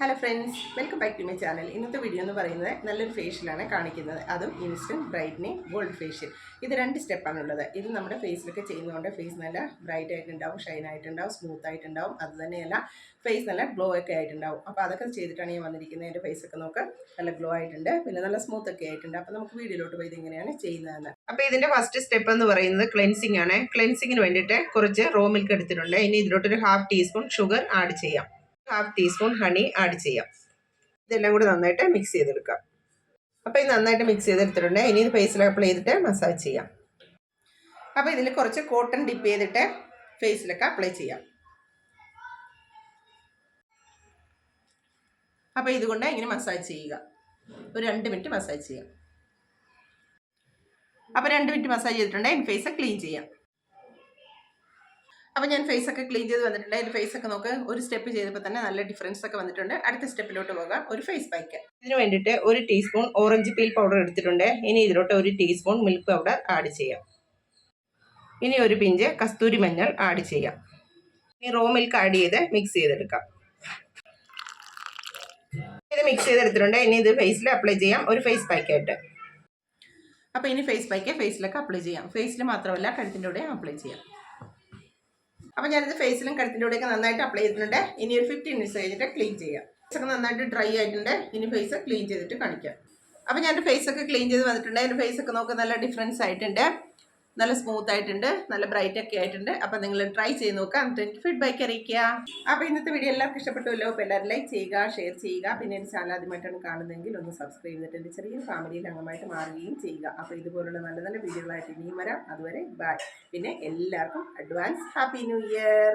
Hello friends, welcome back to my channel. ഇന്നത്തെ video എന്ന് പറയുന്നത് നല്ലൊരു ഫേഷ്യലാണ് കാണിക്കുന്നത്. അതും ഇൻസ്റ്റൻറ്റ് ബ്രൈറ്റനിങ് ഗോൾഡ് ഫേഷ്യൽ. ഇത് 2 സ്റ്റെപ്പാണുള്ളത്. ഇത് നമ്മുടെ ഫേസിലൊക്കെ ചെയ്യുന്നതുകൊണ്ട് ഫേസ് നല്ല ബ്രൈറ്റ് ആയിട്ടുണ്ടാവും, ഷൈൻ ആയിട്ടുണ്ടാവും, സ്മൂത്ത് ആയിട്ടുണ്ടാവും. അതുതന്നെയല്ല ഫേസ് നല്ല ഗ്ലോ ഒക്കെ ആയിട്ടുണ്ടാവും. അപ്പോൾ അതൊക്കെ ചെയ്തിട്ടാണ് ഞാൻ വന്നിരിക്കുന്നത്. എൻ്റെ ഫേസൊക്കെ നോക്ക് നല്ല ഗ്ലോ ആയിട്ടുണ്ട്, പിന്നെ നല്ല സ്മൂത്ത് ഒക്കെ ആയിട്ടുണ്ട്. അപ്പോൾ നമുക്ക് വീഡിയോയിലോട്ട് പോയി ഇതെങ്ങനെയാണ് ചെയ്യുന്നതെന്ന്. അപ്പോൾ ഇതിൻ്റെ ഫസ്റ്റ് സ്റ്റെപ്പ് എന്ന് പറയുന്നത് ക്ലെൻസിങ് ആണ്. ക്ലെൻസിങ്ങിന് വേണ്ടിയിട്ട് കുറച്ച് റോ മിൽക്ക് എടുത്തിട്ടുണ്ട്. ഇനി ഇതിലോട്ടൊരു 1/2 ടീസ്പൂൺ ഷുഗർ ആഡ് ചെയ്യാം. 1/2 ടീസ്പൂൺ ഹണി ആഡ് ചെയ്യാം. ഇതെല്ലാം കൂടി നന്നായിട്ട് മിക്സ് ചെയ്തെടുക്കാം. അപ്പോൾ ഇത് നന്നായിട്ട് മിക്സ് ചെയ്തെടുത്തിട്ടുണ്ട്. ഇനി ഇത് ഫേസിൽ അപ്ലൈ ചെയ്തിട്ട് മസാജ് ചെയ്യാം. അപ്പോൾ ഇതിൽ കുറച്ച് കോട്ടൺ ഡിപ്പ് ചെയ്തിട്ട് ഫേസിലൊക്കെ അപ്ലൈ ചെയ്യാം. അപ്പോൾ ഇതുകൊണ്ട് ഇങ്ങനെ മസാജ് ചെയ്യുക. ഒരു 2 മിനിറ്റ് മസാജ് ചെയ്യാം. അപ്പോൾ 2 മിനിറ്റ് മസാജ് ചെയ്തിട്ടുണ്ട്. ഇനി ഫേസ് ക്ലീൻ ചെയ്യാം. അപ്പോൾ ഞാൻ ഫേസൊക്കെ ക്ലീൻ ചെയ്ത് വന്നിട്ടുണ്ട്. എൻ്റെ ഫേസൊക്കെ നോക്ക് ഒരു സ്റ്റെപ്പ് ചെയ്തപ്പോൾ തന്നെ നല്ല ഡിഫറൻസ് ഒക്കെ വന്നിട്ടുണ്ട്. അടുത്ത സ്റ്റെപ്പിലോട്ട് പോകാം. ഒരു ഫേസ് പാക്ക്. ഇതിന് വേണ്ടിയിട്ട് 1 ടീസ്പൂൺ ഓറഞ്ച് പീൽ പൗഡർ എടുത്തിട്ടുണ്ട്. ഇനി ഇതിലോട്ട് 1 ടീസ്പൂൺ മിൽക്ക് പൗഡർ ആഡ് ചെയ്യാം. ഇനി ഒരു പിഞ്ച് കസ്തൂരി മഞ്ഞൾ ആഡ് ചെയ്യാം. ഇനി റോ മിൽക്ക് ആഡ് ചെയ്ത് മിക്സ് ചെയ്തെടുക്കാം. ഇത് മിക്സ് ചെയ്തെടുത്തിട്ടുണ്ട്. ഇനി ഇത് ഫേസിൽ അപ്ലൈ ചെയ്യാം, ഒരു ഫേസ് പാക്കായിട്ട്. അപ്പോൾ ഇനി ഫേസ് പാക്ക് ഫേസിലൊക്കെ അപ്ലൈ ചെയ്യാം. ഫേസിൽ മാത്രമല്ല കഴുത്തിൻ്റെ കൂടെ അപ്ലൈ ചെയ്യാം. അപ്പോൾ ഞാനിത് ഫേസിലും കഴുത്തിൻ്റെ കൂടെയൊക്കെ നന്നായിട്ട് അപ്ലൈ ചെയ്തിട്ടുണ്ട്. ഇനി ഒരു 15 മിനിറ്റ്സ് കഴിഞ്ഞിട്ട് ക്ലീൻ ചെയ്യാം. ഫേസൊക്കെ നന്നായിട്ട് ഡ്രൈ ആയിട്ടുണ്ട്. ഇനി ഫേസ് ക്ലീൻ ചെയ്തിട്ട് കാണിക്കാം. അപ്പോൾ ഞാൻ ഫേസൊക്കെ ക്ലീൻ ചെയ്ത് വന്നിട്ടുണ്ട്. എൻ്റെ ഫേസൊക്കെ നോക്കുക നല്ല ഡിഫറൻസ് ആയിട്ടുണ്ട്, നല്ല സ്മൂത്ത് ആയിട്ടുണ്ട്, നല്ല ബ്രൈറ്റ് ഒക്കെ ആയിട്ടുണ്ട്. അപ്പോൾ നിങ്ങൾ ട്രൈ ചെയ്ത് നോക്കുക, എന്നിട്ട് എനിക്ക് ഫീഡ്ബാക്ക് അറിയിക്കുക. അപ്പോൾ ഇന്നത്തെ വീഡിയോ എല്ലാവർക്കും ഇഷ്ടപ്പെട്ടുമല്ലോ. അപ്പോൾ എല്ലാവരും ലൈക്ക് ചെയ്യുക, ഷെയർ ചെയ്യുക. പിന്നെ എൻ്റെ ചാനൽ ആദ്യമായിട്ടാണ് കാണുന്നതെങ്കിൽ ഒന്ന് സബ്സ്ക്രൈബ് ചെയ്തിട്ട് എൻ്റെ ചെറിയ ഫാമിലിയിൽ അംഗമായിട്ട് മാറുകയും ചെയ്യുക. അപ്പോൾ ഇതുപോലുള്ള നല്ല നല്ല വീഡിയോകളായിട്ട് ഇനിയും വരാം. അതുവരെ ബൈ. പിന്നെ എല്ലാവർക്കും അഡ്വാൻസ് ഹാപ്പി ന്യൂ ഇയർ.